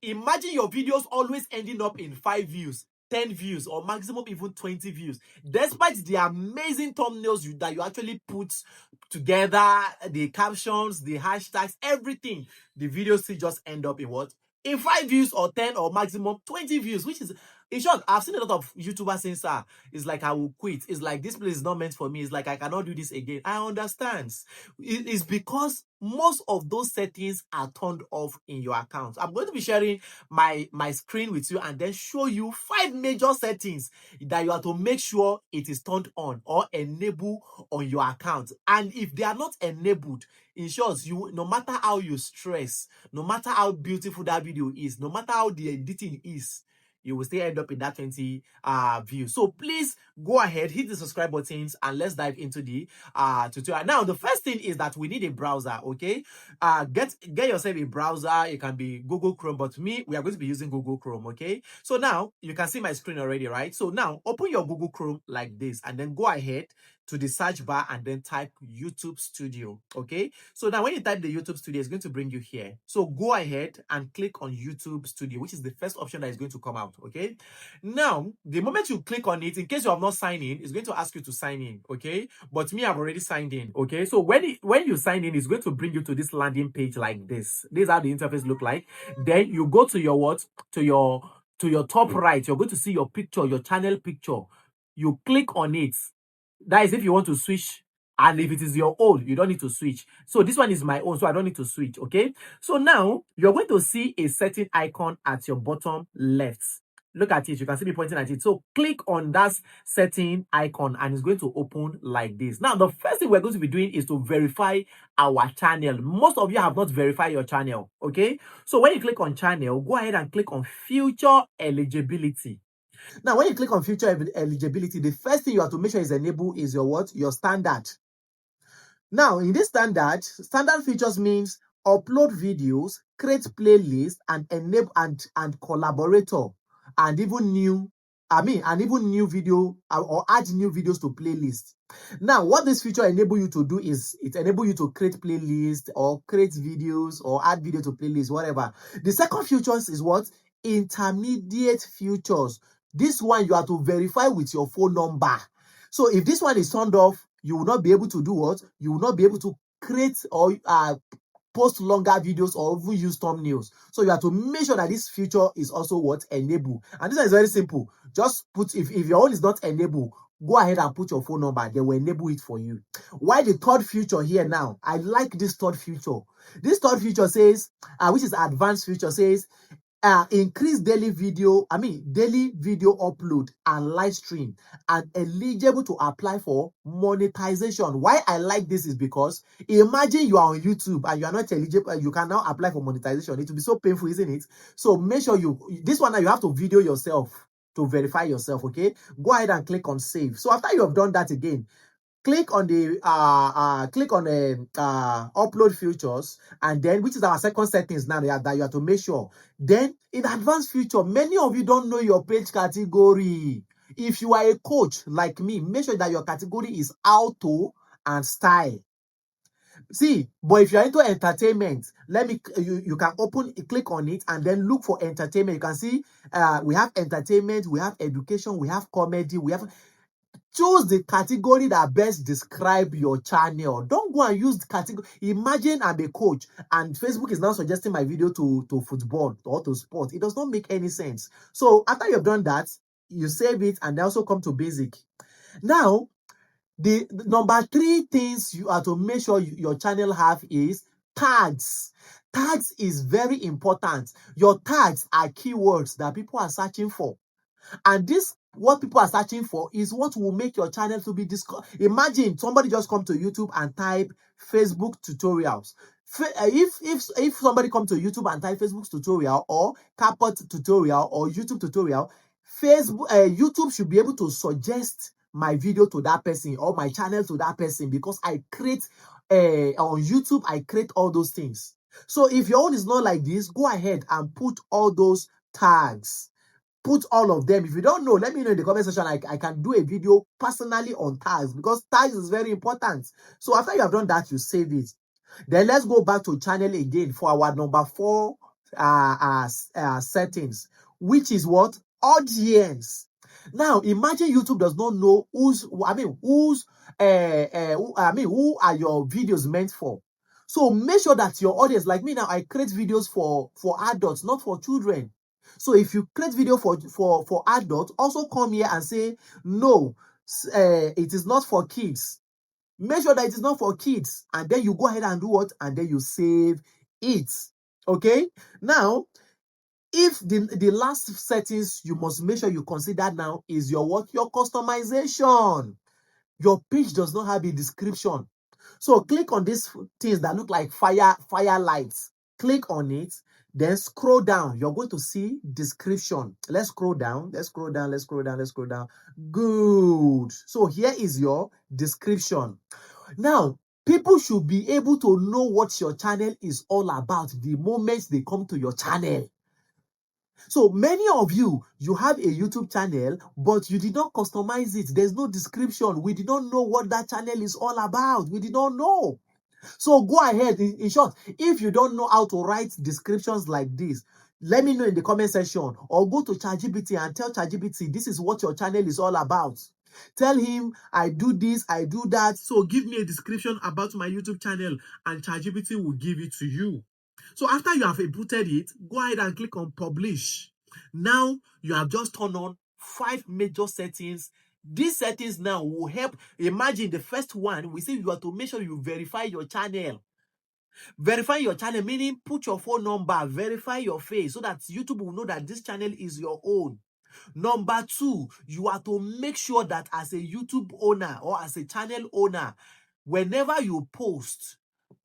Imagine your videos always ending up in 5 views, 10 views, or maximum even 20 views. Despite the amazing thumbnails that you actually put together, the captions, the hashtags, everything, the videos still just end up in what? In 5 views or 10 or maximum 20 views, which is, in short, I've seen a lot of YouTubers saying, sir, it's like I will quit. It's like this place is not meant for me. It's like I cannot do this again. I understand. It's because most of those settings are turned off in your account. I'm going to be sharing my screen with you and then show you 5 major settings that you have to make sure it is turned on or enable on your account. And if they are not enabled, in short, you, no matter how you stress, no matter how beautiful that video is, no matter how the editing is, you will still end up in that 20 views. So please go ahead, hit the subscribe buttons, and let's dive into the tutorial. Now, the first thing is that we need a browser, okay? Get yourself a browser. It can be Google Chrome, but we are going to be using Google Chrome, okay? So now, you can see my screen already, right? So now, open your Google Chrome like this, and then go ahead to the search bar and then type YouTube Studio, okay? So now when you type the YouTube Studio, it's going to bring you here. So go ahead and click on YouTube Studio, which is the first option that is going to come out, okay? Now, the moment you click on it, in case you have not signed in, it's going to ask you to sign in, okay? But me, I've already signed in, okay? So when you sign in, it's going to bring you to this landing page like this. This is how the interface look like. Then you go to your what? To your top right, you're going to see your picture, your channel picture. You click on it. That is if you want to switch, and if it is your own, you don't need to switch. So this one is my own, so I don't need to switch, okay? So now you're going to see a setting icon at your bottom left. Look at it. You can see me pointing at it. So click on that setting icon and it's going to open like this. Now, the first thing we're going to be doing is to verify our channel. Most of you have not verified your channel, okay? So when you click on channel, go ahead and click on future eligibility. Now, when you click on future eligibility, the first thing you have to make sure is enabled is your what? Your standard. Now, in this standard features means upload videos, create playlists, and enable and collaborator, and even new video or add new videos to playlists. Now, what this feature enable you to do is it enable you to create playlists or create videos or add video to playlists, whatever. The second features is what? Intermediate features. This one you have to verify with your phone number. So if this one is turned off, you will not be able to do what? You will not be able to create or post longer videos or even use thumbnails. So you have to make sure that this feature is also what? Enabled. And this one is very simple. Just put, if your own is not enabled, go ahead and put your phone number. They will enable it for you. Why the third feature here now? I like this third feature. This third feature says, which is advanced feature, says, increase daily video upload and live stream and eligible to apply for monetization. Why I like this is because imagine you are on YouTube and you are not eligible, you can now apply for monetization. It will be so painful, isn't it? So make sure this one now you have to video yourself to verify yourself, okay? Go ahead and click on save. So after you have done that again, click on the upload features, and then which is our second settings now that you have to make sure. Then in advanced feature, many of you don't know your page category. If you are a coach like me, make sure that your category is auto and style. See, but if you're into entertainment, you can click on it and then look for entertainment. You can see we have entertainment, we have education, we have comedy, we have. Choose the category that best describe your channel. Don't go and use the category. Imagine I'm a coach and Facebook is now suggesting my video to football or to sport. It does not make any sense. So after you've done that, you save it and also come to basic. Now, the number 3 things you have to make sure your channel have is tags. Tags is very important. Your tags are keywords that people are searching for. And what people are searching for is what will make your channel to be discovered. Imagine somebody just come to YouTube and type Facebook tutorials. If somebody come to YouTube and type Facebook tutorial or CapCut tutorial or YouTube tutorial, YouTube should be able to suggest my video to that person or my channel to that person, because I create on YouTube, I create all those things. So if your own is not like this, go ahead and put all those tags. Put all of them. If you don't know, let me know in the comment section. I can do a video personally on tags, because tags is very important. So after you have done that, you save it. Then let's go back to channel again for our number 4 settings, which is what? Audience. Now imagine YouTube does not know who are your videos meant for. So make sure that your audience, like me now, I create videos for adults, not for children. So if you create video for adults, also come here and say no, it is not for kids. Make sure that it is not for kids, and then you go ahead and do what? And then you save it. Okay. Now, if the last settings you must make sure you consider now is your what? Your customization. Your page does not have a description. So click on these things that look like fire lights. Click on it, then scroll down. You're going to see description. Let's scroll down. Let's scroll down. Let's scroll down. Let's scroll down. Good. So here is your description. Now, people should be able to know what your channel is all about the moment they come to your channel. So many of you have a YouTube channel, but you did not customize it. There's no description. We did not know what that channel is all about. We did not know. So go ahead. In short, if you don't know how to write descriptions like this, let me know in the comment section, or go to ChatGPT and tell ChatGPT this is what your channel is all about. Tell him I do this, I do that. So give me a description about my YouTube channel, and ChatGPT will give it to you. So after you have inputted it, go ahead and click on publish. Now you have just turned on 5 major settings. These settings now will help. Imagine the first one, we say you have to make sure you verify your channel. Verify your channel, meaning put your phone number, verify your face, so that YouTube will know that this channel is your own. Number 2, you have to make sure that as a YouTube owner or as a channel owner, whenever you post,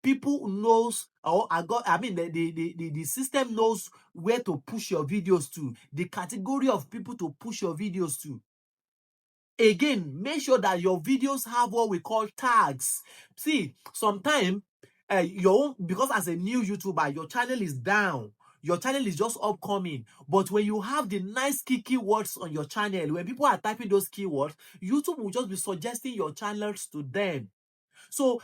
people knows, or the system knows where to push your videos to, the category of people to push your videos to. Again, make sure that your videos have what we call tags. See, sometimes because as a new YouTuber, your channel is down. Your channel is just upcoming. But when you have the nice keywords on your channel, when people are typing those keywords, YouTube will just be suggesting your channels to them. So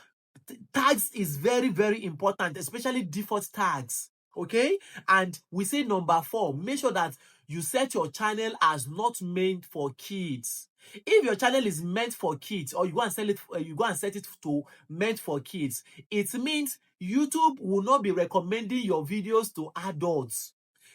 tags is very, very important, especially default tags. Okay. And we say number 4, make sure that you set your channel as not meant for kids. If your channel is meant for kids, or you go and set it to meant for kids, it means YouTube will not be recommending your videos to adults.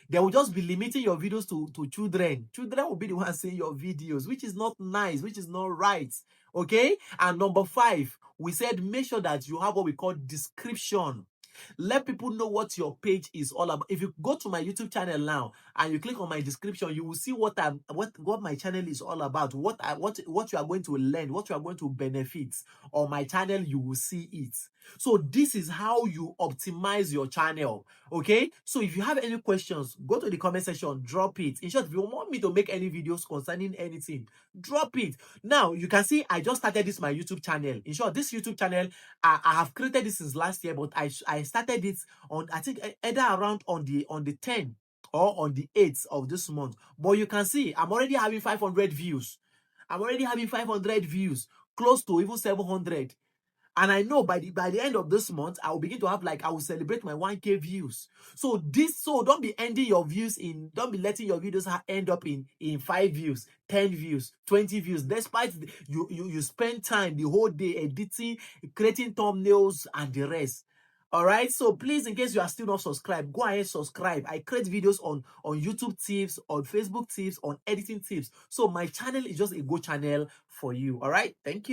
They will just be limiting your videos to children. Children will be the ones seeing your videos, which is not nice, which is not right. Okay. And number 5, we said make sure that you have what we call description. Let people know what your page is all about. If you go to my YouTube channel now and you click on my description, you will see what my channel is all about, what you are going to learn, what you are going to benefit. On my channel, you will see it. So this is how you optimize your channel. Okay. So if you have any questions, go to the comment section, drop it. In short, if you want me to make any videos concerning anything, drop it. Now you can see I just started my YouTube channel. In short, this YouTube channel, I have created this since last year, but I started it on, I think, either around on the 10th or on the 8th of this month. But you can see I'm already having 500 views. I'm already having 500 views, close to even 700. And I know by the end of this month, I will begin to have, I will celebrate my 1K views. So don't be ending your views don't be letting your videos end up in 5 views, 10 views, 20 views. Despite you spend time the whole day editing, creating thumbnails and the rest. All right. So please, in case you are still not subscribed, go ahead, subscribe. I create videos on YouTube tips, on Facebook tips, on editing tips. So my channel is just a go channel for you. All right. Thank you.